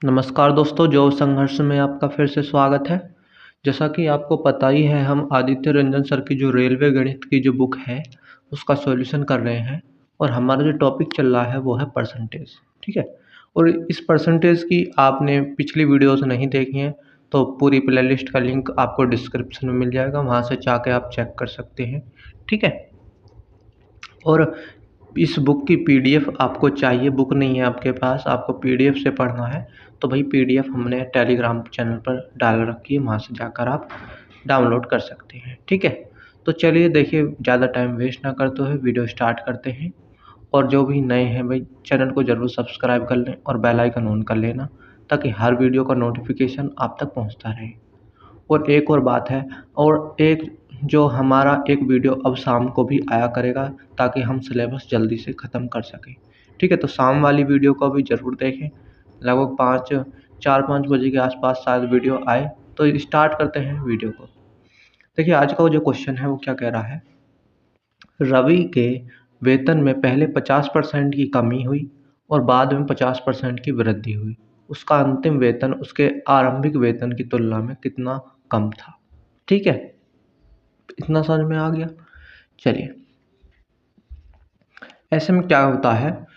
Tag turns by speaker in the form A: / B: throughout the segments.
A: नमस्कार दोस्तों, जो संघर्ष में आपका फिर से स्वागत है। जैसा कि आपको पता ही है, हम आदित्य रंजन सर की जो रेलवे गणित की जो बुक है, उसका सॉल्यूशन कर रहे हैं और हमारा जो टॉपिक चल रहा है वो है परसेंटेज। ठीक है। और इस परसेंटेज की आपने पिछली वीडियोस नहीं देखी हैं तो पूरी प्लेलिस्ट का लिंक आपको डिस्क्रिप्शन में मिल जाएगा, वहाँ से जाके आप चेक कर सकते हैं। ठीक है। और इस बुक की पीडीएफ आपको चाहिए, बुक नहीं है आपके पास, आपको पीडीएफ से पढ़ना है तो भाई पीडीएफ हमने टेलीग्राम चैनल पर डाल रखी है, वहाँ से जाकर आप डाउनलोड कर सकते हैं। ठीक है। तो चलिए देखिए, ज़्यादा टाइम वेस्ट ना करते हुए वीडियो स्टार्ट करते हैं। और जो भी नए हैं भाई, चैनल को ज़रूर सब्सक्राइब कर लें और बेल आइकन ऑन कर लेना, ताकि हर वीडियो का नोटिफिकेशन आप तक पहुँचता रहे। और एक और बात है, और एक जो हमारा एक वीडियो अब शाम को भी आया करेगा, ताकि हम सिलेबस जल्दी से ख़त्म कर सकें। ठीक है। तो शाम वाली वीडियो को भी ज़रूर देखें, लगभग 4-5 बजे के आसपास शायद वीडियो आए। तो स्टार्ट करते हैं वीडियो को। देखिए, आज का जो क्वेश्चन है वो क्या कह रहा है। रवि के वेतन में पहले 50% की कमी हुई और बाद में 50% की वृद्धि हुई। उसका अंतिम वेतन उसके आरंभिक वेतन की तुलना में कितना कम था। ठीक है। इतना समझ में आ गया। चलिए, ऐसे में क्या होता है,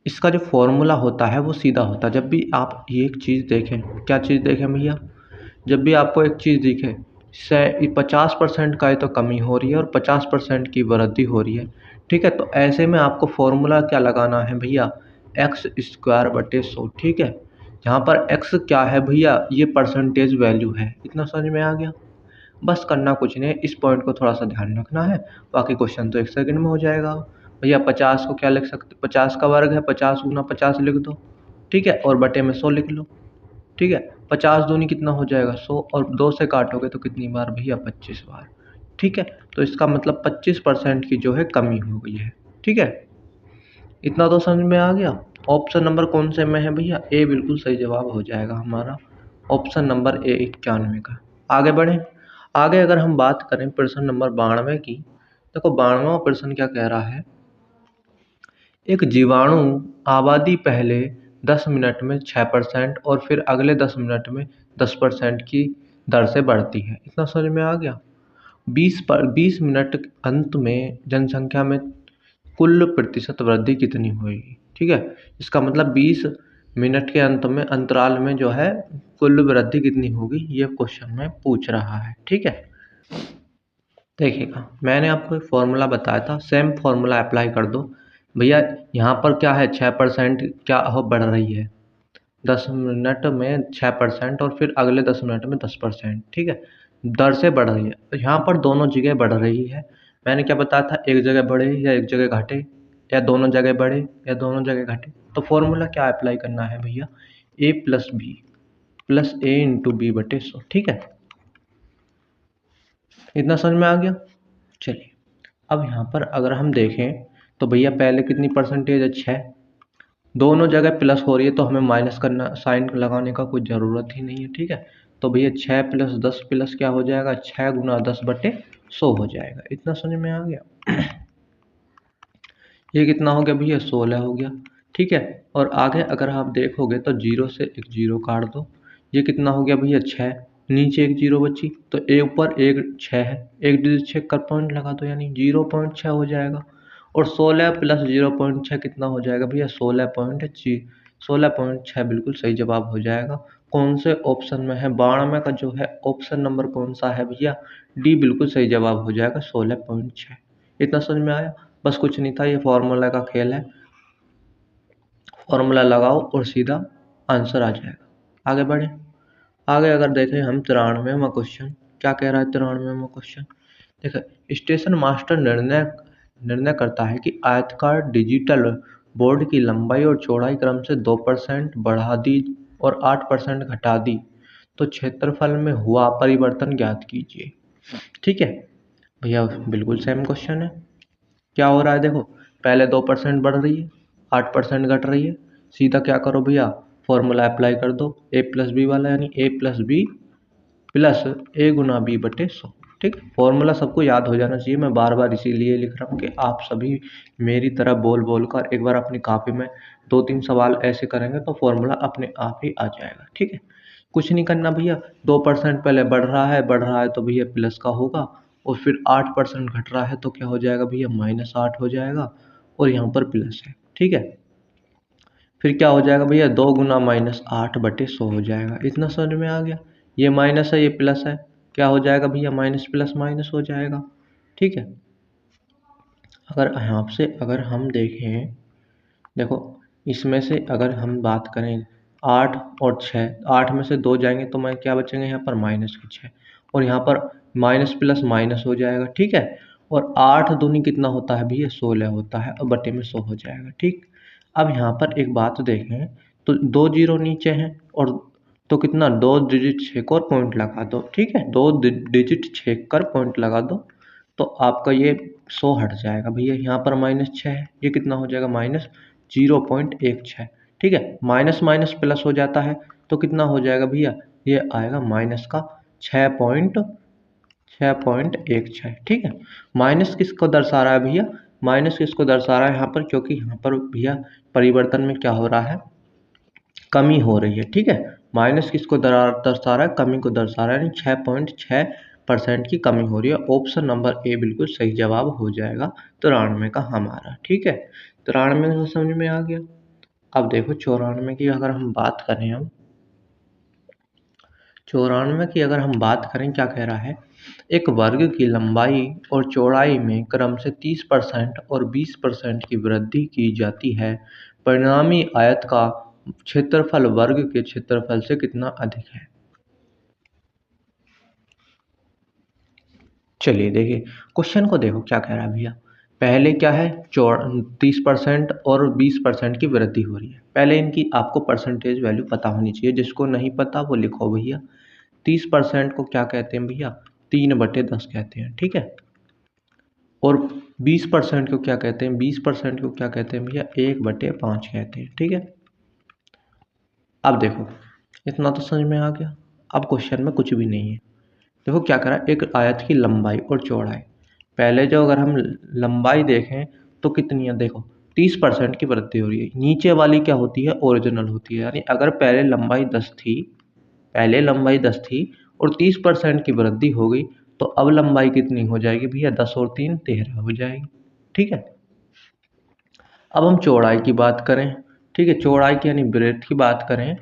A: इसका जो फॉर्मूला होता है वो सीधा होता है। जब भी आप एक चीज़ देखें, क्या चीज़ देखें भैया, जब भी आपको एक चीज़ दिखे, से 50% का ही तो कमी हो रही है और 50% की वृद्धि हो रही है। ठीक है। तो ऐसे में आपको फॉर्मूला क्या लगाना है भैया, एक्स स्क्वायर बटे 100। ठीक है। जहाँ पर एक्स क्या है भैया, ये परसेंटेज वैल्यू है। इतना समझ में आ गया। बस करना कुछ नहीं, इस पॉइंट को थोड़ा सा ध्यान रखना है, बाकी क्वेश्चन तो 1 सेकंड में हो जाएगा। भैया 50 को क्या लिख सकते, 50 का वर्ग है, 50 गुना 50 लिख दो। ठीक है। और बटे में 100 लिख लो। ठीक है। 50 दूनी कितना हो जाएगा 100, और 2 से काटोगे तो कितनी बार भैया, 25 बार। ठीक है। तो इसका मतलब 25% की जो है कमी हो गई है। ठीक है। इतना तो समझ में आ गया। ऑप्शन नंबर कौन से में है भैया, ए बिल्कुल सही जवाब हो जाएगा हमारा, ऑप्शन नंबर ए 91 का। आगे बढ़े। आगे अगर हम बात करें प्रश्न नंबर 92 की, देखो 92वां प्रश्न क्या कह रहा है। एक जीवाणु आबादी पहले 10 मिनट में 6% और फिर अगले 10 मिनट में 10% की दर से बढ़ती है। इतना समझ में आ गया। 20 मिनट अंत में जनसंख्या में कुल प्रतिशत वृद्धि कितनी होगी। ठीक है। इसका मतलब 20 मिनट के अंत में अंतराल में जो है कुल वृद्धि कितनी होगी, ये क्वेश्चन में पूछ रहा है। ठीक है। देखिएगा, मैंने आपको एक फॉर्मूला बताया था, सेम फॉर्मूला अप्लाई कर दो भैया। यहाँ पर क्या है, 6% क्या हो बढ़ रही है, 10 मिनट में 6% और फिर अगले 10 मिनट में 10%। ठीक है। दर से बढ़ रही है, तो यहाँ पर दोनों जगह बढ़ रही है। मैंने क्या बताया था, एक जगह बढ़े या एक जगह घटे, या दोनों जगह बढ़े या दोनों जगह घटे। तो फॉर्मूला क्या अप्लाई करना है भैया, a plus B plus A into B बटे 100। ठीक है। इतना समझ में आ गया। चलिए, अब यहाँ पर अगर हम देखें तो भैया पहले कितनी परसेंटेज है, 6। दोनों जगह प्लस हो रही है तो हमें माइनस करना, साइन लगाने का कोई ज़रूरत ही नहीं है। ठीक है। तो भैया 6 प्लस 10 प्लस क्या हो जाएगा, 6 गुना 10 बटे 100 हो जाएगा। इतना समझ में आ गया। ये कितना हो गया भैया, 16 हो गया। ठीक है। और आगे अगर आप देखोगे तो 0 से एक 0 काट दो, ये कितना हो गया भैया, 6। नीचे एक 0 बची तो ऊपर एक 6 है, एक डिजिट चेक कर पॉइंट लगा दो, यानी 0.6 हो जाएगा। और 16 प्लस 0.6 कितना हो जाएगा भैया, 16.6 बिल्कुल सही जवाब हो जाएगा। कौन से ऑप्शन में है, 92 का जो है ऑप्शन नंबर कौन सा है भैया, डी बिल्कुल सही जवाब हो जाएगा, 16.6। इतना समझ में आया। बस कुछ नहीं था, ये फॉर्मूला का खेल है, फॉर्मूला लगाओ और सीधा आंसर आ जाएगा। आगे बढ़े। आगे अगर देखें हम 93वां क्वेश्चन, क्या कह रहा है 93वां क्वेश्चन। देखो, स्टेशन मास्टर निर्णय करता है कि आयताकार डिजिटल बोर्ड की लंबाई और चौड़ाई क्रम से 2% बढ़ा दी और 8% घटा दी, तो क्षेत्रफल में हुआ परिवर्तन ज्ञात कीजिए। ठीक है भैया, बिल्कुल सेम क्वेश्चन है। क्या हो रहा है, देखो पहले 2% बढ़ रही है, 8% घट रही है। सीधा क्या करो भैया, फॉर्मूला अप्लाई कर दो, a प्लस बी वाला, यानी a plus B plus A गुना बी बटे 100। ठीक है, फॉर्मूला सबको याद हो जाना चाहिए। मैं बार बार इसीलिए लिख रहा हूँ कि आप सभी मेरी तरह बोल बोल कर एक बार अपनी कॉपी में 2-3 सवाल ऐसे करेंगे तो फॉर्मूला अपने आप ही आ जाएगा। ठीक है, कुछ नहीं करना भैया। 2% पहले बढ़ रहा है तो भैया प्लस का होगा, और फिर 8% घट रहा है तो क्या हो जाएगा भैया, -8 हो जाएगा, और यहाँ पर प्लस है। ठीक है, फिर क्या हो जाएगा भैया, 2 गुना -8/100 हो जाएगा। इतना समझ में आ गया। ये माइनस है, ये प्लस है, क्या हो जाएगा भैया, माइनस प्लस माइनस हो जाएगा। ठीक है, अगर यहाँ से अगर हम देखें, देखो इसमें से अगर हम बात करें 8 और 6, 8 में से 2 जाएंगे तो मैं क्या बचेंगे यहाँ पर, माइनस के 6, और यहाँ पर माइनस प्लस माइनस हो जाएगा। ठीक है, और 8 दूनी कितना होता है भैया, 16 होता है, और बटे में 100 हो जाएगा। ठीक, अब यहाँ पर एक बात देखें तो 2 जीरो नीचे हैं, और तो कितना, 2 डिजिट छेक और पॉइंट लगा दो। ठीक है, 2 डिजिट छेक कर पॉइंट लगा दो तो आपका ये 100 हट जाएगा भैया। यहाँ पर -6 है, ये कितना हो जाएगा, -0.16। ठीक है, माइनस माइनस प्लस हो जाता है तो कितना हो जाएगा भैया, ये आएगा माइनस का 6.16। ठीक है, माइनस किसको दर्शा रहा है भैया, माइनस किसको दर्शा रहा है यहाँ पर, क्योंकि यहाँ पर भैया परिवर्तन में क्या हो रहा है, कमी हो रही है। ठीक है, माइनस किसको दर्शा रहा है, कमी को दर्शा रहा है, यानी 6.6% की कमी हो रही है। ऑप्शन नंबर ए बिल्कुल सही जवाब हो जाएगा 93 का हमारा। ठीक है, 93 तो समझ में आ गया। अब देखो 94 की अगर हम बात करें, हम 94 की अगर हम बात करें, क्या कह रहा है, एक वर्ग की लंबाई और चौड़ाई में क्रम से 30% और 20% की वृद्धि की जाती है। परिणामी आयत का क्षेत्रफल वर्ग के क्षेत्रफल से कितना अधिक है। चलिए देखिए, क्वेश्चन को देखो क्या कह रहा है भैया। पहले क्या है, 30% और 20% की वृद्धि हो रही है। पहले इनकी आपको परसेंटेज वैल्यू पता होनी चाहिए, जिसको नहीं पता वो लिखो भैया। 30% को क्या कहते हैं भैया, 3/10 कहते हैं। ठीक है, और 20% को क्या कहते हैं, 20% को क्या कहते हैं भैया, 1/5 कहते हैं। ठीक है, अब देखो इतना तो समझ में आ गया। अब क्वेश्चन में कुछ भी नहीं है। देखो क्या करा, एक आयत की लंबाई और चौड़ाई, पहले जो अगर हम लंबाई देखें तो कितनी है, देखो 30% की वृद्धि हो रही है। नीचे वाली क्या होती है, ओरिजिनल होती है, यानी अगर पहले लंबाई 10 थी और 30% की वृद्धि हो गई तो अब लंबाई कितनी हो जाएगी भैया, 10 और 3 13 हो जाएगी। ठीक है, अब हम चौड़ाई की बात करें, ठीक है, चौड़ाई की यानी ब्रेथ की बात करें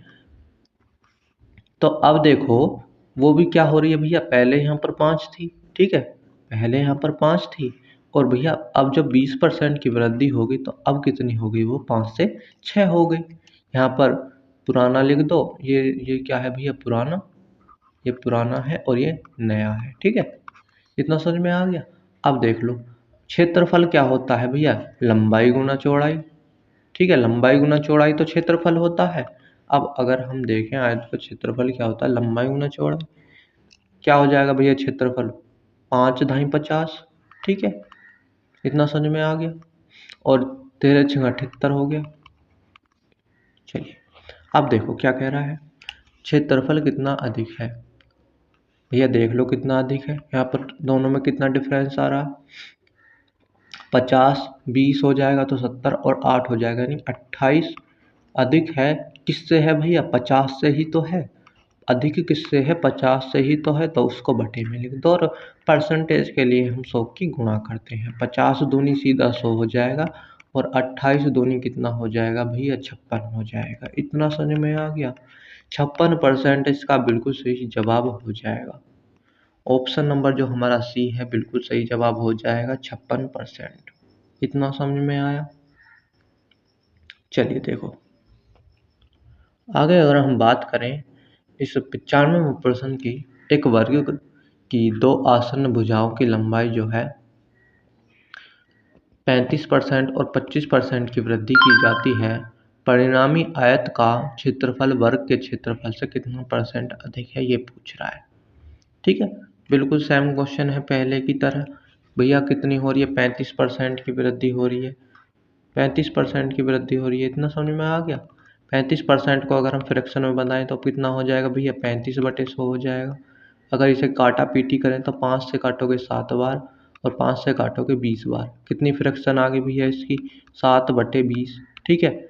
A: तो अब देखो वो भी क्या हो रही है भैया, पहले यहाँ पर 5 थी। ठीक है, पहले यहाँ पर 5 थी, और भैया अब जब 20% की वृद्धि हो गई तो अब कितनी हो गई, वो 5 से 6 हो गई। यहाँ पर पुराना लिख दो, ये क्या है भैया, पुराना, ये पुराना है और ये नया है। ठीक है, इतना समझ में आ गया। अब देख लो क्षेत्रफल क्या होता है भैया, लंबाई गुना चौड़ाई। ठीक है, लंबाई गुना चौड़ाई तो क्षेत्रफल होता है। अब अगर हम देखें आयत का क्षेत्रफल क्या होता है, लंबाई गुना चौड़ाई, क्या हो जाएगा भैया क्षेत्रफल, 5 × 50। ठीक है, इतना समझ में आ गया, और 13 × 78 हो गया। चलिए अब देखो क्या कह रहा है, क्षेत्रफल कितना अधिक है, भैया देख लो कितना अधिक है। यहाँ पर दोनों में कितना डिफरेंस आ रहा है, 50 20 हो जाएगा तो 70 और 8 हो जाएगा, यानी 28 अधिक है। किससे है भैया, 50 से ही तो है। अधिक किससे है, 50 से ही तो है, तो उसको बटे में लिख दो, और परसेंटेज के लिए हम 100 की गुणा करते हैं। 50 दूनी सीधा 100 हो जाएगा, और 28 दूनी कितना हो जाएगा भैया, 56 हो जाएगा। इतना समझ में आ गया। 56% इसका बिल्कुल सही जवाब हो जाएगा। ऑप्शन नंबर जो हमारा सी है बिल्कुल सही जवाब हो जाएगा, 56%। इतना समझ में आया। चलिए देखो आगे अगर हम बात करें इस 95वें प्रश्न की, एक वर्ग की 2 आसन्न भुजाओं की लंबाई जो है 35% और 25% की वृद्धि की जाती है। परिणामी आयत का क्षेत्रफल वर्ग के क्षेत्रफल से कितना % अधिक है, ये पूछ रहा है। ठीक है, बिल्कुल सेम क्वेश्चन है पहले की तरह। भैया कितनी हो रही है, 35% की वृद्धि हो रही है, 35% की वृद्धि हो रही है। इतना समझ में आ गया। 35% को अगर हम फ्रैक्शन में बनाएं तो कितना हो जाएगा भैया, 35/100 हो जाएगा। अगर इसे काटा पीटी करें तो 5 से काटोगे 7 बार और 5 से काटोगे 20 बार। कितनी फ्रैक्शन आ गई भैया इसकी? 7/20। ठीक है,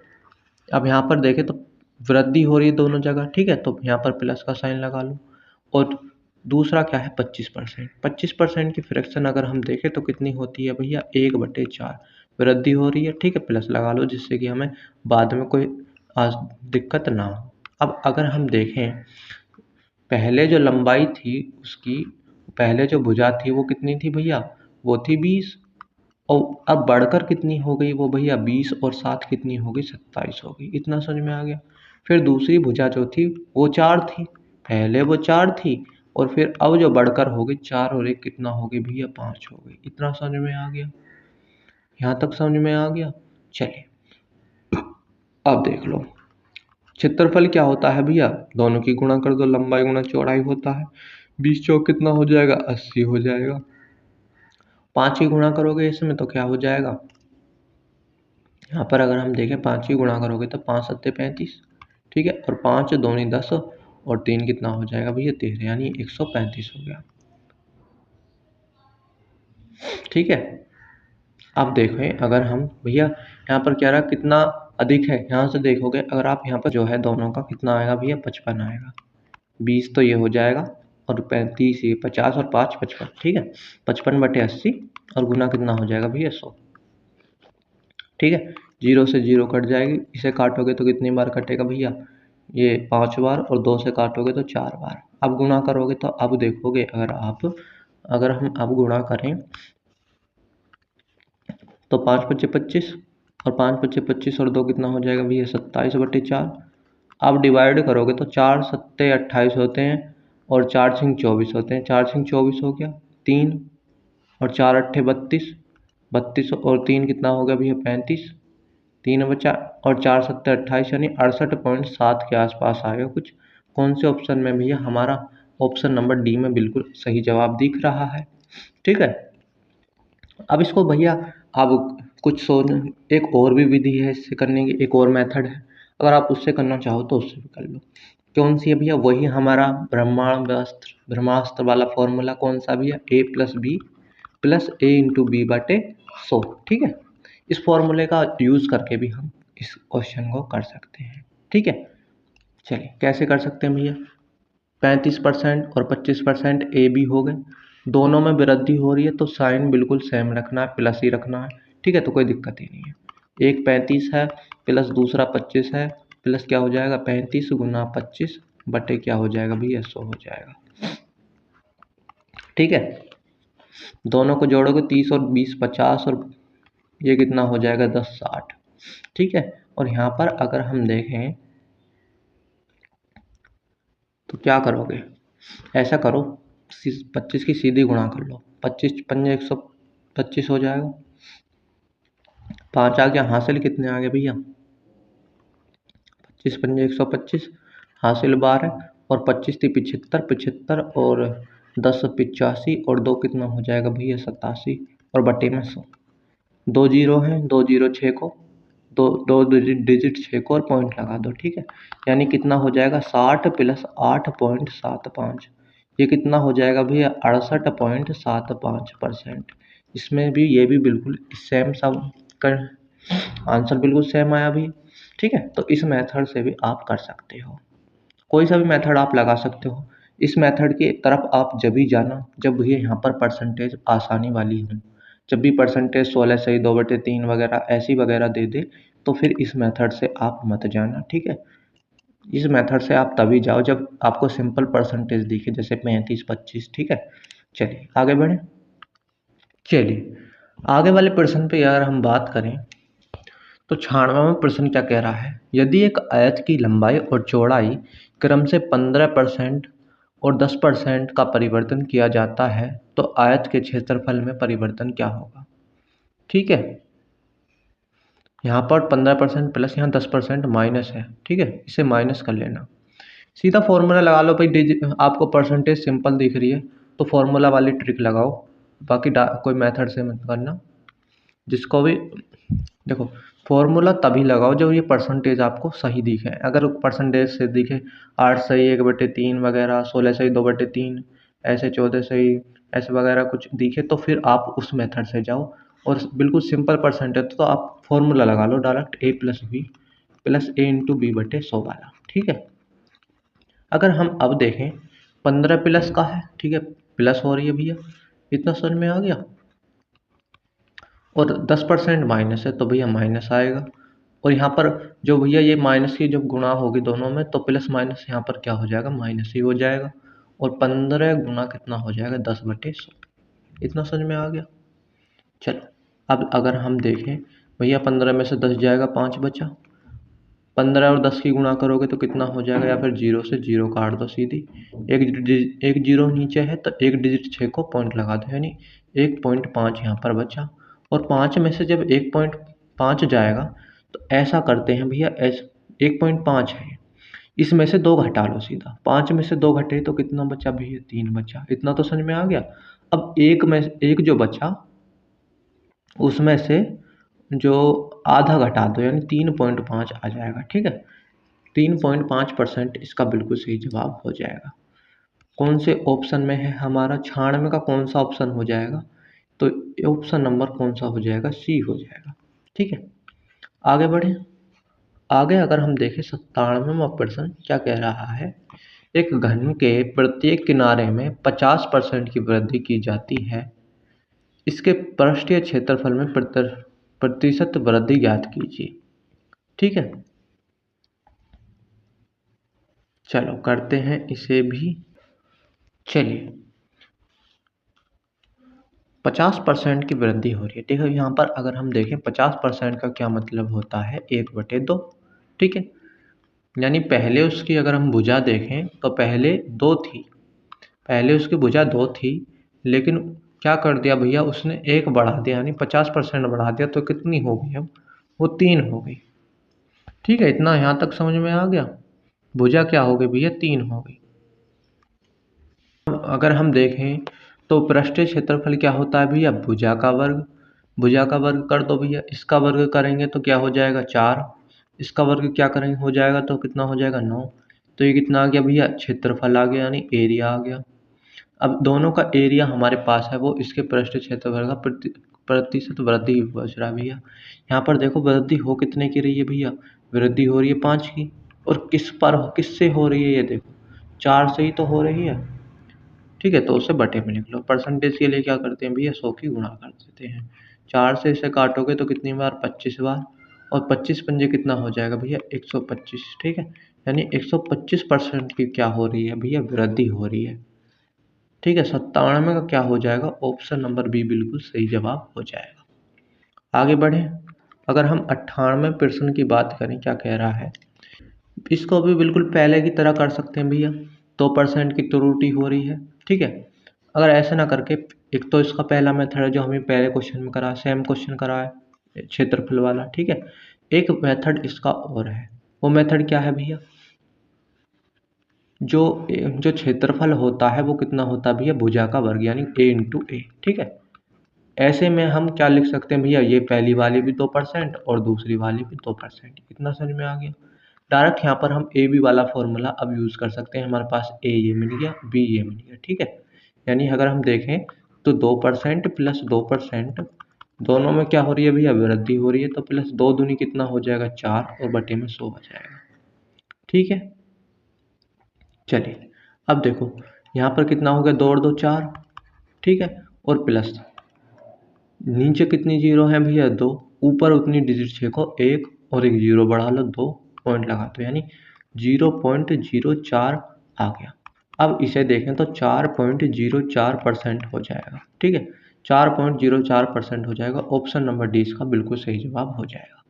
A: अब यहाँ पर देखें तो वृद्धि हो रही है दोनों जगह। ठीक है, तो यहाँ पर प्लस का साइन लगा लो। और दूसरा क्या है? 25%। 25% की फ्रैक्शन अगर हम देखें तो कितनी होती है भैया? 1/4 वृद्धि हो रही है। ठीक है, प्लस लगा लो जिससे कि हमें बाद में कोई दिक्कत ना हो। अब अगर हम देखें पहले जो लंबाई थी उसकी, पहले जो भुजा थी वो कितनी थी भैया? वो थी 20। और अब बढ़कर कितनी हो गई वो भैया? 20 और 7 कितनी हो गई? 27 हो गई। इतना समझ में आ गया। फिर दूसरी भुजा जो थी वो 4 थी, पहले वो 4 थी और फिर अब जो बढ़कर हो गई 4 और 1 कितना हो गई भैया? 5 हो गई। इतना समझ में आ गया? यहाँ तक समझ में आ गया? चलिए अब देख लो क्षेत्रफल क्या होता है भैया? दोनों की गुणा कर दो, लंबाई गुणा चौड़ाई होता है। 20 चौक कितना हो जाएगा? 80 हो जाएगा। 5 की गुणा करोगे इसमें तो क्या हो जाएगा? यहाँ पर अगर हम देखें 5 की गुणा करोगे तो 5 सत्ते 35। ठीक है, और 5 दूनी 10 और 3 कितना हो जाएगा भैया? 13, यानी 135 हो गया। ठीक है, अब देखें अगर हम भैया यहाँ पर क्या रहा? कितना अधिक है? यहाँ से देखोगे अगर आप यहाँ पर जो है दोनों का कितना आएगा भैया? 55 आएगा। 20 तो ये हो जाएगा और 35 ये 50 और 5 55। ठीक है, 55/80 और गुना कितना हो जाएगा भैया? 100। ठीक है, 0 से 0 कट जाएगी। इसे काटोगे तो कितनी बार कटेगा भैया? ये 5 बार। और 2 से काटोगे तो 4 बार। अब गुणा करोगे तो अब देखोगे अगर हम अब गुणा करें तो 5 पच्चे 25 और 5 पच्चे 25 और 2 कितना हो जाएगा भैया? 27/4। अब डिवाइड करोगे तो 4 सत्ते 28 होते हैं और 4 छिंग 24 होते हैं। 4 छिंग 24 हो गया 3 और 4 अट्ठे 32। 32 और 3 कितना हो गया भैया? 35। 3 बचा और 4 सत्ते 28 यानी 68.7 के आसपास आएगा कुछ। कौन से ऑप्शन में भैया? हमारा ऑप्शन नंबर डी में बिल्कुल सही जवाब दिख रहा है। ठीक है, अब इसको भैया अब कुछ एक और भी विधि है इससे करने की, एक और मेथड है। अगर आप उससे करना चाहो तो उससे भी कर लो। कौन सी है भैया? वही हमारा ब्रह्मास्त्र वाला फॉर्मूला। कौन सा भैया? a+b+a×b/100। ठीक है, इस फॉर्मूले का यूज़ करके भी हम इस क्वेश्चन को कर सकते हैं। ठीक है, चलिए कैसे कर सकते हैं भैया? 35% और 25% ए बी हो गए। दोनों में वृद्धि हो रही है तो साइन बिल्कुल सेम रखना है, प्लस ही रखना है। ठीक है, तो कोई दिक्कत ही नहीं है। एक 35 है प्लस दूसरा 25 है, प्लस क्या हो जाएगा? 35 गुना 25 बटे क्या हो जाएगा भैया? 100 हो जाएगा। ठीक है, दोनों को जोड़ोगे 30 और 20 50 और ये कितना हो जाएगा? 10 60। ठीक है, और यहाँ पर अगर हम देखें तो क्या करोगे? ऐसा करो 25 की सीधी गुणा कर लो। 25 पंजे 125 हो जाएगा। 5 आ गया, हासिल कितने आ गए भैया? 25 पंजे 125, हासिल 12 और 25 थी 75, 75 और 10 85 और 2 कितना हो जाएगा भैया? 87 और बटे में 100। 2 जीरो हैं, 2 जीरो 6 को, दो दो डिजिट 6 को और पॉइंट लगा दो। ठीक है, यानी कितना हो जाएगा? 60 + 8.75। ये कितना हो जाएगा भैया? 68.75%। इसमें भी ये भी बिल्कुल सेम सब कर आंसर बिल्कुल सेम आया भैया। ठीक है, तो इस मेथड से भी आप कर सकते हो। कोई सा भी मेथड आप लगा सकते हो। इस मेथड की तरफ आप जब भी जाना जब भैया यहाँ पर परसेंटेज आसानी वाली हो। जब भी परसेंटेज 16 सही 2/3 वगैरह ऐसी वगैरह दे दे तो फिर इस मेथड से आप मत जाना। ठीक है, इस मेथड से आप तभी जाओ जब आपको सिंपल परसेंटेज दिखे, जैसे 35 25। ठीक है, चलिए आगे बढ़ें। चलिए आगे वाले प्रश्न पे यार हम बात करें तो 96वां प्रश्न क्या कह रहा है? यदि एक आयत की लंबाई और चौड़ाई क्रम से 15% और 10% का परिवर्तन किया जाता है तो आयत के क्षेत्रफल में परिवर्तन क्या होगा? ठीक है, यहाँ पर 15% प्लस यहाँ 10% माइनस है। ठीक है, इसे माइनस कर लेना। सीधा फॉर्मूला लगा लो भाई। आपको परसेंटेज सिंपल दिख रही है तो फॉर्मूला वाली ट्रिक लगाओ, बाकी कोई मेथड से मत करना। जिसको भी देखो फॉर्मूला तभी लगाओ जब ये परसेंटेज आपको सही दिखे। अगर परसेंटेज से दिखे 8 सही 1/3 वगैरह, 16 सही 2/3, ऐसे 14 सही, ऐसे वगैरह कुछ दिखे तो फिर आप उस मेथड से जाओ। और बिल्कुल सिंपल परसेंट है तो आप फॉर्मूला लगा लो direct a plus B plus A into B बटे 100 वाला, ठीक है। अगर हम अब देखें 15 प्लस का है, ठीक है, प्लस हो रही है भैया, इतना समझ में आ गया। और 10% माइनस है तो भैया माइनस आएगा। और यहाँ पर जो भैया ये माइनस की जब गुणा होगी दोनों में तो प्लस माइनस यहाँ पर क्या हो जाएगा, माइनस ही हो जाएगा। और 15 गुना कितना हो जाएगा, 10/100। इतना समझ में आ गया। चलो अब अगर हम देखें भैया 15 में से 10 जाएगा, 5 बचा। 15 और 10 की गुणा करोगे तो कितना हो जाएगा, या फिर 0 से 0 काट दो सीधी। एक जीरो नीचे है तो एक डिजिट 6 को पॉइंट लगा दो, यानी 1.5 यहाँ पर बचा। और 5 में से जब 1.5 जाएगा तो ऐसा करते हैं भैया, 1.5 है, इसमें से 2 घटा लो सीधा। 5 में से 2 घटे तो कितना बचा भैया, 3 बचा। इतना तो समझ में आ गया। अब एक जो बचा उसमें से जो आधा घटा दो, यानी 3.5 आ जाएगा, ठीक है। 3.5% इसका बिल्कुल सही जवाब हो जाएगा। कौन से ऑप्शन में है हमारा, 96 का कौन सा ऑप्शन हो जाएगा, तो ऑप्शन नंबर कौन सा हो जाएगा, सी हो जाएगा, ठीक है। आगे बढ़े। आगे अगर हम देखें 97वां प्रश्न क्या कह रहा है, एक घन के प्रत्येक किनारे में 50% की वृद्धि की जाती है, इसके पृष्ठीय क्षेत्रफल में प्रतिशत वृद्धि ज्ञात कीजिए, ठीक है। चलो करते हैं इसे भी। चलिए 50% की वृद्धि हो रही है, ठीक है। यहाँ पर अगर हम देखें 50% का क्या मतलब होता है, 1/2, ठीक है। यानी पहले उसकी अगर हम भुजा देखें तो पहले 2 थी, पहले उसकी भुजा 2 थी, लेकिन क्या कर दिया भैया, उसने 1 बढ़ा दिया, यानी 50% बढ़ा दिया, तो कितनी हो गई अब, वो 3 हो गई, ठीक है। इतना यहाँ तक समझ में आ गया। भुजा क्या हो गई भैया, 3 हो गई। अगर हम देखें तो पृष्ठीय क्षेत्रफल क्या होता है भैया, भुजा का वर्ग। भुजा का वर्ग कर दो भैया, इसका वर्ग करेंगे तो क्या हो जाएगा, 4। इसका वर्ग क्या करेंगे, हो जाएगा तो कितना हो जाएगा, 9। तो ये कितना आ गया भैया, क्षेत्रफल आ गया, यानी एरिया आ गया। अब दोनों का एरिया हमारे पास है, वो इसके पृष्ठीय क्षेत्रफल का प्रतिशत वृद्धि बच रहा है भैया। यहाँ पर देखो वृद्धि हो कितने की रही है भैया, वृद्धि हो रही है 5 की। और किससे हो रही है, ये देखो 4 से ही तो हो रही है, ठीक है। तो उसे बटे में लिख लो। परसेंटेज के लिए क्या करते हैं भैया, 100 की गुणा कर देते हैं। 4 से इसे काटोगे तो कितनी बार, 25 बार। और 25 पंजे कितना हो जाएगा भैया, 125, ठीक है। यानी 125% की क्या हो रही है भैया, वृद्धि हो रही है, ठीक है। 97 का क्या हो जाएगा, ऑप्शन नंबर बी बिल्कुल सही जवाब हो जाएगा। आगे बढ़े। अगर हम 98वें प्रश्न की बात करें, क्या कह रहा है, इसको भी बिल्कुल पहले की तरह कर सकते हैं भैया। 2% की त्रुटि हो रही है, ठीक है। अगर ऐसे ना करके, एक तो इसका पहला मेथड है जो हमें पहले क्वेश्चन में करा, सेम क्वेश्चन करा है क्षेत्रफल वाला, ठीक है। एक मेथड इसका और है, वो मेथड क्या है भैया, जो जो क्षेत्रफल होता है वो कितना होता है भैया, भुजा का वर्ग, यानी a/a, ठीक है। ऐसे में हम क्या लिख सकते हैं भैया, ये पहली वाली भी 2% और दूसरी वाली भी 2%। इतना समझ में आ गया। डायरेक्ट यहाँ पर हम ए बी वाला फॉर्मूला अब यूज़ कर सकते हैं। हमारे पास ए ये मिल गया, बी ये मिल गया, ठीक है। यानी अगर हम देखें तो 2% प्लस 2%, दोनों में क्या हो रही है भैया, वृद्धि हो रही है। तो प्लस 2 दूनी कितना हो जाएगा, 4, और बटे में 100 आ जाएगा, ठीक है। चलिए अब देखो यहाँ पर कितना हो गया, 2 और 2 4, ठीक है। और प्लस नीचे कितनी जीरो है भैया, 2। ऊपर उतनी डिजिट 6 को 1 और एक जीरो बढ़ा लो, 2 पॉइंट लगा दो, यानी 0.04 आ गया। अब इसे देखें तो 4.04% हो जाएगा, ठीक है। 4.04% हो जाएगा। ऑप्शन नंबर डी इसका बिल्कुल सही जवाब हो जाएगा।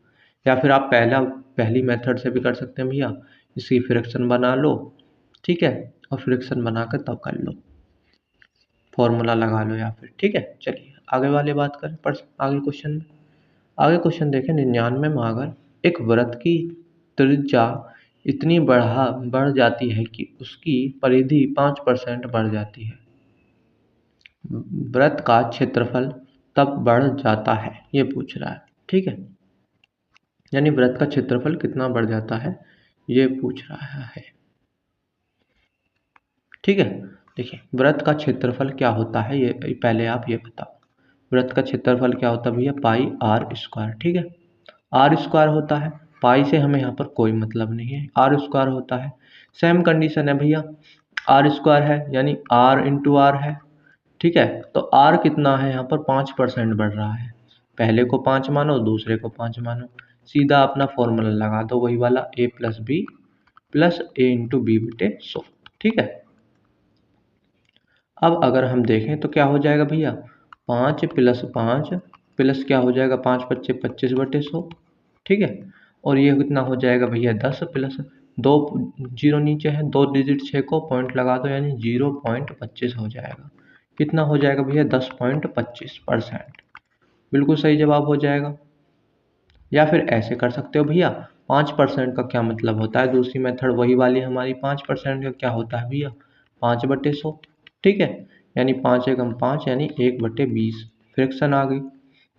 A: या फिर आप पहली मेथड से भी कर सकते हैं भैया, इसकी फ्रैक्शन बना लो, ठीक है, और फ्रैक्शन बनाकर तब कर लो, फॉर्मूला लगा लो या फिर, ठीक है। चलिए आगे वाली बात करें, पर आगे क्वेश्चन में, आगे क्वेश्चन देखें 99 में अगर एक वृत्त की त्रिज्या इतनी बढ़ जाती है कि उसकी परिधि 5% बढ़ जाती है, वृत्त का क्षेत्रफल तब बढ़ जाता है, ये पूछ रहा है, ठीक है। यानी वृत्त का क्षेत्रफल कितना बढ़ जाता है, ये पूछ रहा है, ठीक है। देखिए वृत्त का क्षेत्रफल क्या होता है, ये पहले आप ये बताओ। वृत्त का क्षेत्रफल क्या होता है भैया, पाई आर स्क्वायर। ठीक है, आर स्क्वायर होता है, पाई से हमें यहाँ पर कोई मतलब नहीं है, आर स्क्वायर होता है। सेम कंडीशन है भैया, आर स्क्वायर है यानी आर इंटू आर है। ठीक है, तो आर कितना है यहाँ पर 5% बढ़ रहा है, पहले को 5 मानो दूसरे को 5 मानो, सीधा अपना फॉर्मूला लगा दो वही वाला, ए प्लस बी प्लस ए इंटू बी बटे 100। ठीक है, अब अगर हम देखें तो क्या हो जाएगा भैया, 5 प्लस 5 प्लस क्या हो जाएगा, 5 पच्चे 25 बटे 100। ठीक है, और ये कितना हो जाएगा भैया, 10 प्लस 2 जीरो नीचे है, 2 डिजिट 6 को पॉइंट लगा दो यानी 0.25 हो जाएगा। कितना हो जाएगा भैया, 10.25%। बिल्कुल सही जवाब हो जाएगा। या फिर ऐसे कर सकते हो भैया, 5% का क्या मतलब होता है, दूसरी मेथड वही वाली हमारी, 5% का क्या होता है भैया, 5/100। ठीक है, यानी 5 एकम 5 यानी 1/20 फ्रैक्शन आ गई।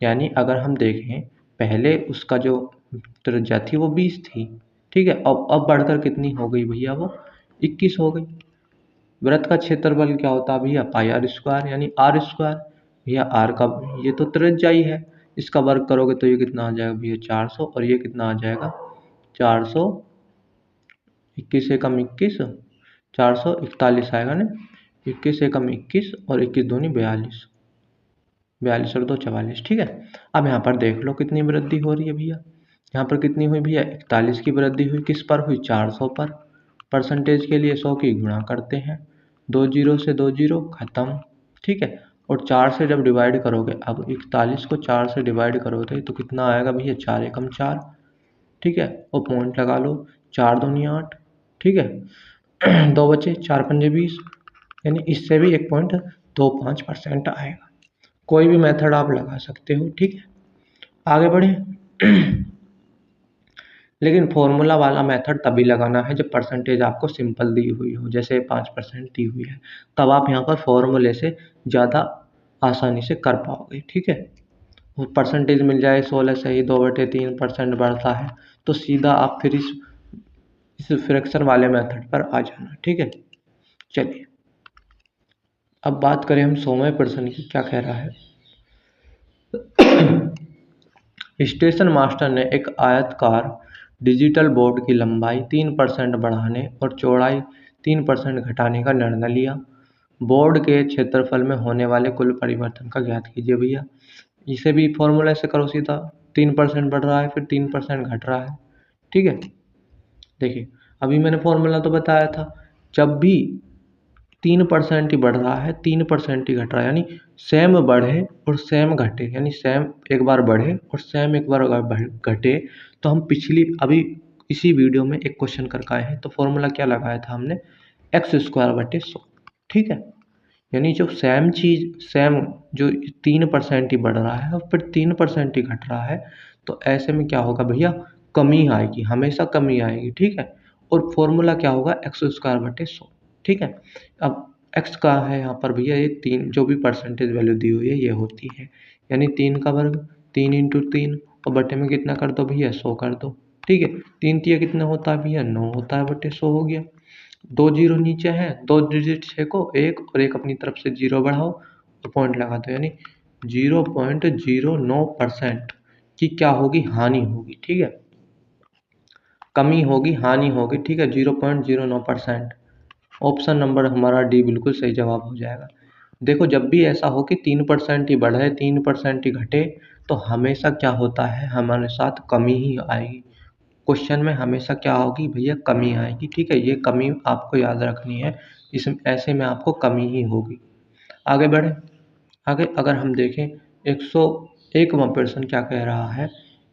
A: यानी अगर हम देखें पहले उसका जो त्रिज्या थी वो 20 थी। ठीक है, अब बढ़कर कितनी हो गई भैया, वो 21 हो गई। वृत्त का क्षेत्रफल क्या होता है भैया, पाई आर स्क्वायर यानी आर स्क्वायर। भैया आर का ये तो त्रिज्या ही है, इसका वर्ग करोगे तो ये कितना आ जाएगा भैया 400, और ये कितना आ जाएगा 400, 21 एकम 21, 441 आएगा ना, 21 एकम 21 और 21 दूनी 42, 42 और 2 44। ठीक है, अब यहाँ पर देख लो कितनी वृद्धि हो रही है भैया, यहाँ पर कितनी हुई भैया, 41 की वृद्धि हुई, किस पर हुई, 400 पर। परसेंटेज के लिए 100 की गुणा करते हैं, 2 जीरो से 2 जीरो खत्म। ठीक है, और 4 से जब डिवाइड करोगे, अब 41 को 4 से डिवाइड करोगे तो कितना आएगा भैया, 4 एकम 4। ठीक है, और पॉइंट लगा लो, 4 दूनी 8। ठीक है, 2 बचे, 4 पंजे 20, यानी इससे भी 1.25% आएगा। कोई भी मेथड आप लगा सकते हो। ठीक है, आगे बढ़े। लेकिन फॉर्मूला वाला मेथड तभी लगाना है जब परसेंटेज आपको सिंपल दी हुई हो, जैसे 5% दी हुई है, तब आप यहाँ पर फॉर्मूले से ज़्यादा आसानी से कर पाओगे। ठीक है, और परसेंटेज मिल जाए 16 से ही 2/3% बढ़ता है, तो सीधा आप फिर इस फ्रैक्शन वाले मेथड पर आ जाना। ठीक है, चलिए अब बात करें हम 100वें प्रश्न की, क्या कह रहा है। स्टेशन मास्टर ने एक आयताकार डिजिटल बोर्ड की लंबाई 3% बढ़ाने और चौड़ाई 3% घटाने का निर्णय लिया। बोर्ड के क्षेत्रफल में होने वाले कुल परिवर्तन का ज्ञात कीजिए। भैया इसे भी फॉर्मूला से करो सीधा, 3% बढ़ रहा है फिर 3% घट रहा है। ठीक है, देखिए अभी मैंने फॉर्मूला तो बताया था, जब भी 3% ही बढ़ रहा है 3% ही घट रहा है, यानी सेम बढ़े और सेम घटे, यानी सेम एक बार बढ़े और सेम एक बार घटे, तो हम पिछली अभी इसी वीडियो में एक क्वेश्चन करके आए हैं, तो फॉर्मूला क्या लगाया था हमने, x² बटे 100। ठीक है, यानी जो सेम चीज़ सेम जो 3% ही बढ़ रहा है और फिर 3% ही घट रहा है, तो ऐसे में क्या होगा भैया, कमी आएगी, हमेशा कमी आएगी। ठीक है, और फॉर्मूला क्या होगा, x² बटे 100। ठीक है, अब x का है यहाँ पर भैया, ये 3 जो भी परसेंटेज वैल्यू दी हुई है ये होती है, यानी 3 का वर्ग 3 इंटू 3, और बटे में कितना कर दो भैया, 100 कर दो। ठीक है, 3 तिया कितना होता है भैया, 9 होता है, बटे 100 हो गया। 2 जीरो नीचे हैं, 2 डिजिट 6 को एक और एक अपनी तरफ से जीरो बढ़ाओ और पॉइंट लगा दो, यानी 0.09% की क्या होगी, हानि होगी। ठीक है, कमी होगी, हानि होगी। ठीक है, 0.09%। ऑप्शन नंबर हमारा डी बिल्कुल सही जवाब हो जाएगा। देखो जब भी ऐसा हो कि 3% ही बढ़े 3% ही घटे, तो हमेशा क्या होता है, हमारे साथ कमी ही आएगी। क्वेश्चन में हमेशा क्या होगी भैया, कमी आएगी। ठीक है, ये कमी आपको याद रखनी है, इस ऐसे में आपको कमी ही होगी। आगे बढ़े, आगे अगर हम देखें 101वां प्रश्न क्या कह रहा है,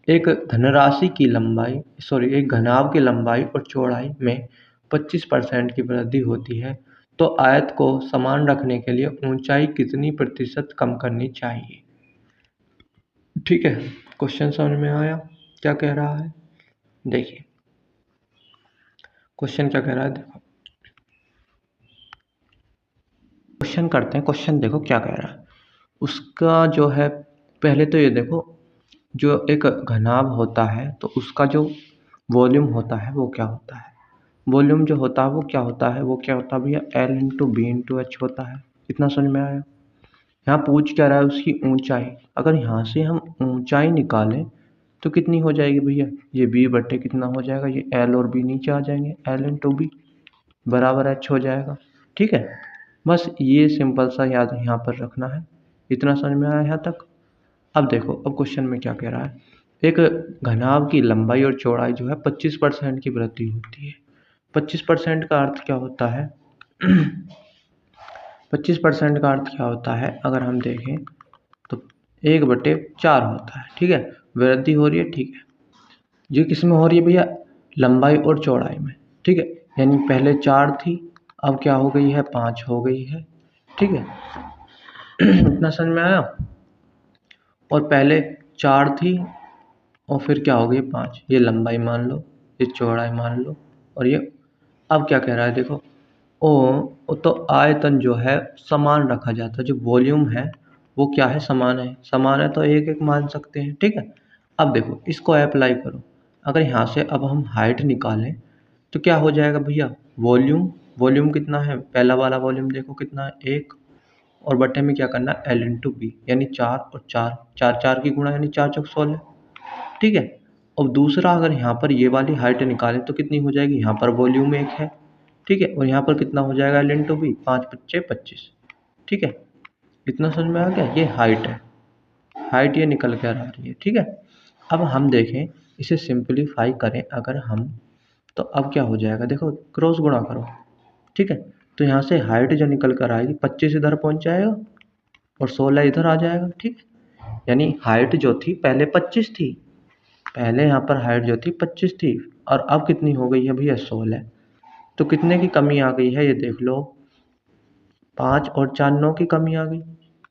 A: एक धनराशि की लंबाई एक घनाभ की लंबाई और चौड़ाई में 25% की वृद्धि होती है, तो आयत को समान रखने के लिए ऊंचाई कितनी प्रतिशत कम करनी चाहिए। ठीक है, क्वेश्चन समझ में आया क्या कह रहा है, देखिए क्वेश्चन क्या कह रहा है, देखो क्वेश्चन करते हैं, क्वेश्चन देखो क्या कह रहा है। उसका जो है, पहले तो ये देखो, जो एक घनाभ होता है तो उसका जो वॉल्यूम होता है वो क्या होता है, वॉल्यूम जो होता है वो क्या होता है, वो क्या होता है भैया, L into B into H होता है। इतना समझ में आया। यहाँ पूछ क्या रहा है, उसकी ऊंचाई। अगर यहाँ से हम ऊंचाई निकालें तो कितनी हो जाएगी भैया, ये बी बट्टे कितना हो जाएगा, ये एल और बी नीचे आ जाएंगे, एल इंटू बी बराबर एच हो जाएगा। ठीक है, बस ये सिंपल सा याद यहाँ पर रखना है। इतना समझ में आया यहाँ तक। अब देखो, अब क्वेश्चन में क्या कह रहा है, एक घनाभ की लंबाई और चौड़ाई जो है 25% की वृद्धि होती है। 25% का अर्थ क्या होता है 25% का अर्थ क्या होता है, अगर हम देखें तो 1/4 होता है। ठीक है, वृद्धि हो रही है। ठीक है, ये किस में हो रही है भैया, लंबाई और चौड़ाई में। ठीक है, यानी पहले 4 थी, अब क्या हो गई है, 5 हो गई है। ठीक है इतना समझ में आया। और पहले 4 थी और फिर क्या हो गई 5, ये लंबाई मान लो, ये चौड़ाई मान लो, और ये अब क्या कह रहा है देखो, ओ तो आयतन जो है समान रखा जाता है, जो वॉल्यूम है वो क्या है, समान है। समान है तो एक एक मान सकते हैं। ठीक है, अब देखो इसको अप्लाई करो। अगर यहाँ से अब हम हाइट निकालें तो क्या हो जाएगा भैया, वॉल्यूम, वॉल्यूम कितना है, पहला वाला वॉल्यूम देखो कितना है, 1, और बट्टे में क्या करना है, एल इंटू बी, यानी 4 और 4, 4 4 की गुणा, यानी 4 चौक 16। ठीक है, और दूसरा अगर यहाँ पर ये वाली हाइट निकालें तो कितनी हो जाएगी, यहाँ पर वॉल्यूम 1 है। ठीक है, और यहाँ पर कितना हो जाएगा, एल इंटू बी, 5 5 25। ठीक है, इतना समझ में आ गया, ये हाइट है, हाइट ये निकल कर आ रही है। ठीक है, अब हम देखें, इसे सिंपलीफाई करें अगर हम, तो अब क्या हो जाएगा देखो, क्रॉस गुणा करो। ठीक है, तो यहाँ से हाइट जो निकल कर आएगी, 25 इधर पहुँच जाएगा और 16 इधर आ जाएगा। ठीक है, यानी हाइट जो थी पहले 25 थी, पहले यहाँ पर हाइट जो थी 25 थी, और अब कितनी हो गई है भैया, 16। तो कितने की कमी आ गई है, ये देख लो, 5 और 4 9 की कमी आ गई।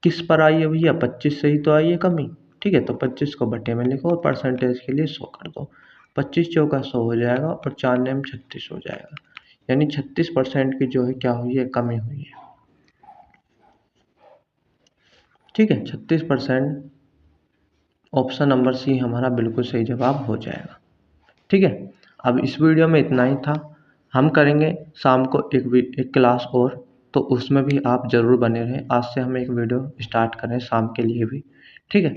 A: किस पर आई है भैया, 25 से ही तो आई है कमी। ठीक है, तो 25 को बटे में लिखो और परसेंटेज के लिए 100 कर दो। 25 चौका 100 हो जाएगा और 4 नेम 36 हो जाएगा, यानी 36% की जो है क्या हुई है, कमी हुई है। ठीक है, 36%, ऑप्शन नंबर सी हमारा बिल्कुल सही जवाब हो जाएगा। ठीक है, अब इस वीडियो में इतना ही था। हम करेंगे शाम को एक क्लास और, तो उसमें भी आप ज़रूर बने रहें। आज से हम एक वीडियो स्टार्ट करें शाम के लिए भी। ठीक है।